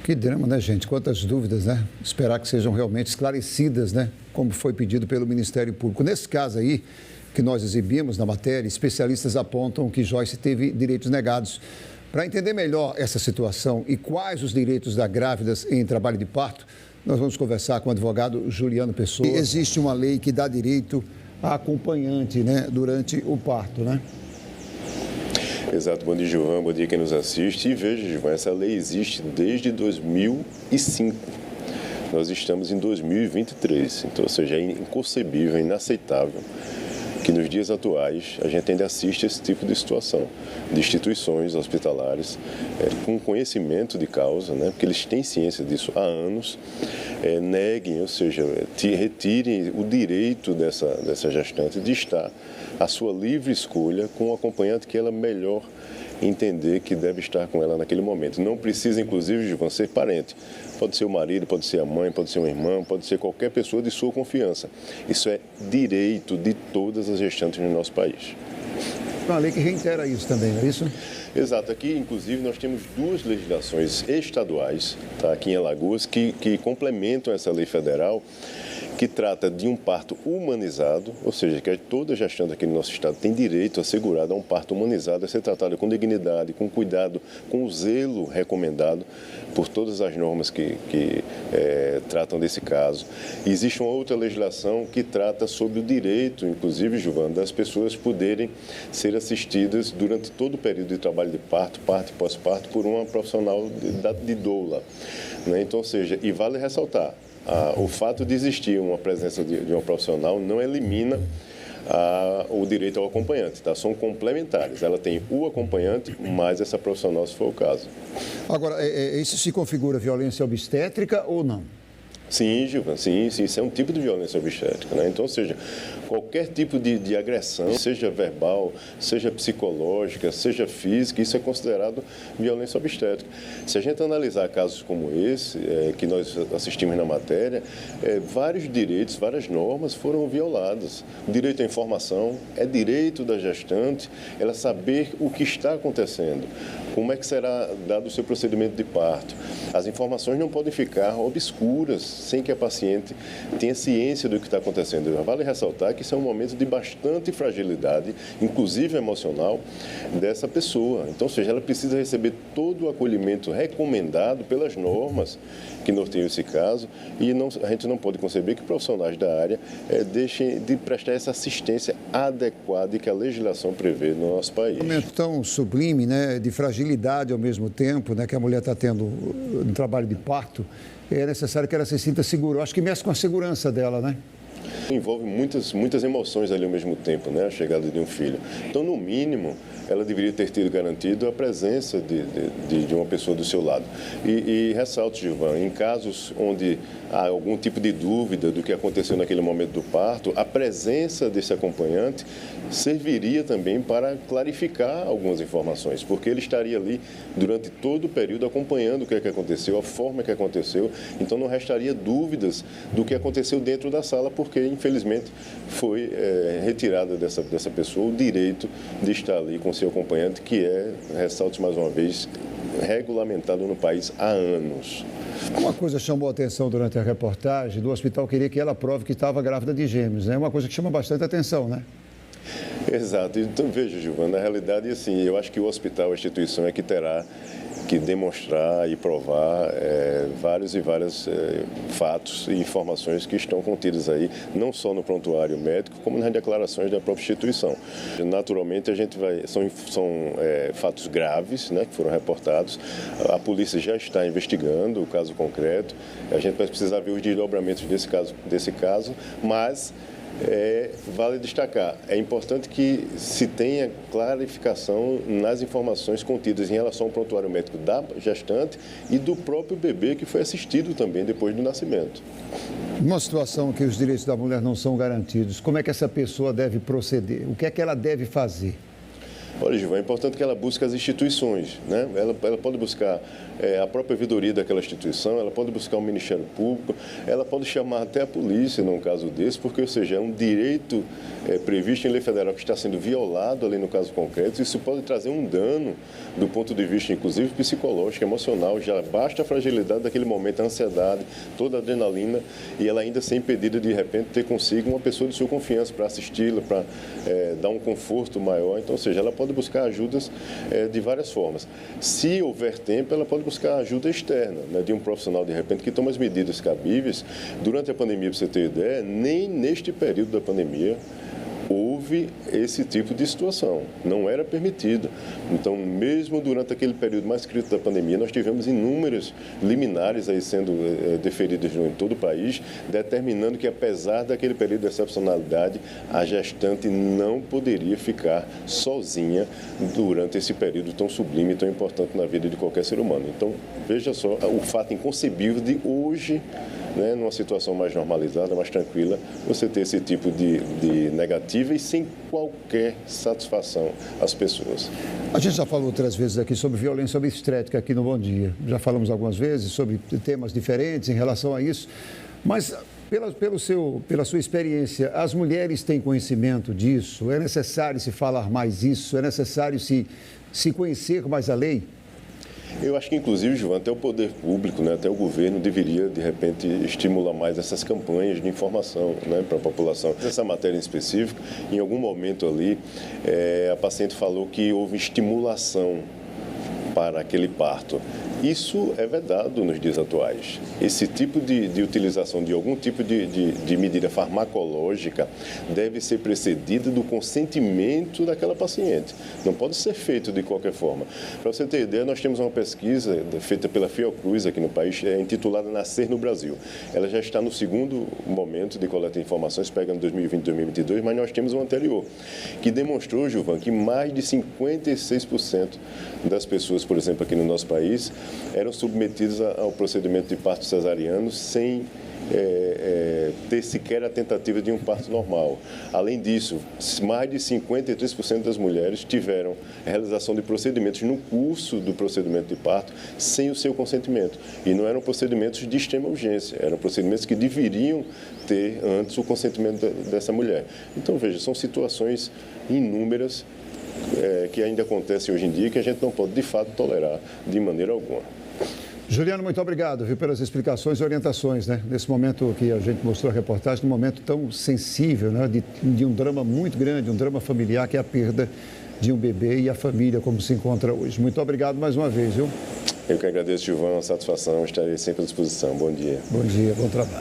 Que drama, né, gente? Quantas dúvidas, né? Esperar que sejam realmente esclarecidas, né? Como foi pedido pelo Ministério Público. Nesse caso aí, que nós exibimos na matéria, especialistas apontam que Joyce teve direitos negados. Para entender melhor essa situação e quais os direitos das grávidas em trabalho de parto, nós vamos conversar com o advogado Juliano Pessoa. Existe uma lei que dá direito a acompanhante, né, durante o parto, né? Exato. Bom dia, Gilvan. Bom dia quem nos assiste. E veja, Gilvan, essa lei existe desde 2005. Nós estamos em 2023. Então, ou seja, é inconcebível, é inaceitável que nos dias atuais a gente ainda assiste esse tipo de situação, de instituições hospitalares com conhecimento de causa, né, porque eles têm ciência disso há anos, neguem, ou seja, retirem o direito dessa gestante de estar à sua livre escolha com o acompanhante que ela melhor entender que deve estar com ela naquele momento. Não precisa, inclusive, de ser parente. Pode ser o marido, pode ser a mãe, pode ser um irmão, pode ser qualquer pessoa de sua confiança. Isso é direito de todas as gestantes no nosso país. Uma lei que reitera isso também, não é isso? Exato. Aqui, inclusive, nós temos duas legislações estaduais, tá, aqui em Alagoas, que complementam essa lei federal, que trata de um parto humanizado, ou seja, que toda gestante aqui no nosso estado tem direito assegurado a um parto humanizado, a ser tratada com dignidade, com cuidado, com o zelo recomendado por todas as normas que tratam desse caso. E existe uma outra legislação que trata sobre o direito, inclusive, Giovana, das pessoas poderem ser assistidas durante todo o período de trabalho de parto, parto e pós-parto, por uma profissional de doula, né? Então, ou seja, e vale ressaltar, o fato de existir uma presença de uma profissional não elimina o direito ao acompanhante, tá? São complementares. Ela tem o acompanhante, mais essa profissional, se for o caso. Agora, isso se configura violência obstétrica ou não? Sim, Gilvan, sim, isso é um tipo de violência obstétrica, né? Então, ou seja, qualquer tipo de agressão, seja verbal, seja psicológica, seja física, isso é considerado violência obstétrica. Se a gente analisar casos como esse, que nós assistimos na matéria, vários direitos, várias normas foram violadas. O direito à informação é direito da gestante, ela saber o que está acontecendo, como é que será dado o seu procedimento de parto. As informações não podem ficar obscuras, sem que a paciente tenha ciência do que está acontecendo. Vale ressaltar que isso é um momento de bastante fragilidade, inclusive emocional, dessa pessoa. Então, ou seja, ela precisa receber todo o acolhimento recomendado pelas normas que norteiam esse caso, e a gente não pode conceber que profissionais da área deixem de prestar essa assistência adequada que a legislação prevê no nosso país. Um momento tão sublime, né, de fragilidade ao mesmo tempo, né, que a mulher está tendo no trabalho de parto, é necessário que ela se sinta segura. Eu acho que mexe com a segurança dela, né? Envolve muitas emoções ali ao mesmo tempo, né? A chegada de um filho. Então, no mínimo, ela deveria ter tido garantido a presença de uma pessoa do seu lado. E ressalto, Gilvan, em casos onde há algum tipo de dúvida do que aconteceu naquele momento do parto, a presença desse acompanhante serviria também para clarificar algumas informações, porque ele estaria ali durante todo o período acompanhando o que é que aconteceu, a forma que aconteceu, então não restaria dúvidas do que aconteceu dentro da sala, porque infelizmente foi retirada dessa pessoa o direito de estar ali com seu acompanhante, que ressalto mais uma vez, regulamentado no país há anos. Uma coisa chamou a atenção durante a reportagem, do hospital queria que ela prove que estava grávida de gêmeos, né? Uma coisa que chama bastante atenção, né? Exato. Então, veja, Gilvan, na realidade, assim, eu acho que o hospital, a instituição é que terá que demonstrar e provar vários e vários fatos e informações que estão contidas aí, não só no prontuário médico, como nas declarações da própria instituição. Naturalmente, a gente são fatos graves, né, que foram reportados. A polícia já está investigando o caso concreto. A gente vai precisar ver os desdobramentos desse caso, mas vale destacar, é importante que se tenha clarificação nas informações contidas em relação ao prontuário médico da gestante e do próprio bebê que foi assistido também depois do nascimento. Numa situação que os direitos da mulher não são garantidos, como é que essa pessoa deve proceder? O que é que ela deve fazer? Olha, Gilvan, é importante que ela busque as instituições, né? Ela pode buscar a própria ouvidoria daquela instituição, ela pode buscar o Ministério Público, ela pode chamar até a polícia num caso desse, porque, ou seja, é um direito previsto em lei federal que está sendo violado ali no caso concreto. Isso pode trazer um dano do ponto de vista, inclusive, psicológico, emocional. Já basta a fragilidade daquele momento, a ansiedade, toda a adrenalina, e ela ainda ser impedida de repente ter consigo uma pessoa de sua confiança para assisti-la, para dar um conforto maior. Então, ou seja, ela pode buscar ajudas de várias formas. Se houver tempo, ela pode buscar ajuda externa, né, de um profissional, de repente, que toma as medidas cabíveis. Durante a pandemia, para você ter ideia, nem neste período da pandemia houve esse tipo de situação, não era permitido. Então, mesmo durante aquele período mais crítico da pandemia, nós tivemos inúmeros liminares aí sendo deferidos em todo o país, determinando que, apesar daquele período de excepcionalidade, a gestante não poderia ficar sozinha durante esse período tão sublime e tão importante na vida de qualquer ser humano. Então, veja só o fato inconcebível de hoje, né, numa situação mais normalizada, mais tranquila, você ter esse tipo de negativa e sem qualquer satisfação às pessoas. A gente já falou outras vezes aqui sobre violência obstétrica aqui no Bom Dia. Já falamos algumas vezes sobre temas diferentes em relação a isso, mas pela sua experiência, as mulheres têm conhecimento disso? É necessário se falar mais isso? É necessário se conhecer mais a lei? Eu acho que, inclusive, Gilvan, até o poder público, né, até o governo deveria, de repente, estimular mais essas campanhas de informação, né, para a população. Essa matéria em específico, em algum momento ali, a paciente falou que houve estimulação para aquele parto. Isso é vedado nos dias atuais. Esse tipo de utilização de algum tipo de medida farmacológica deve ser precedida do consentimento daquela paciente. Não pode ser feito de qualquer forma. Para você ter ideia, nós temos uma pesquisa feita pela Fiocruz aqui no país, intitulada Nascer no Brasil. Ela já está no segundo momento de coleta de informações, pegando 2020 e 2022, mas nós temos um anterior, que demonstrou, Gilvan, que mais de 56% das pessoas, por exemplo, aqui no nosso país, eram submetidos ao procedimento de parto cesariano sem ter sequer a tentativa de um parto normal. Além disso, mais de 53% das mulheres tiveram a realização de procedimentos no curso do procedimento de parto sem o seu consentimento. E não eram procedimentos de extrema urgência, eram procedimentos que deveriam ter antes o consentimento dessa mulher. Então, veja, são situações inúmeras que ainda acontecem hoje em dia e que a gente não pode, de fato, tolerar de maneira alguma. Juliano, muito obrigado, pelas explicações e orientações, né? Nesse momento que a gente mostrou a reportagem, num momento tão sensível, né? De um drama muito grande, um drama familiar, que é a perda de um bebê e a família, como se encontra hoje. Muito obrigado mais uma vez, viu? Eu que agradeço, Gilvan, a satisfação, estarei sempre à disposição. Bom dia. Bom dia, bom trabalho.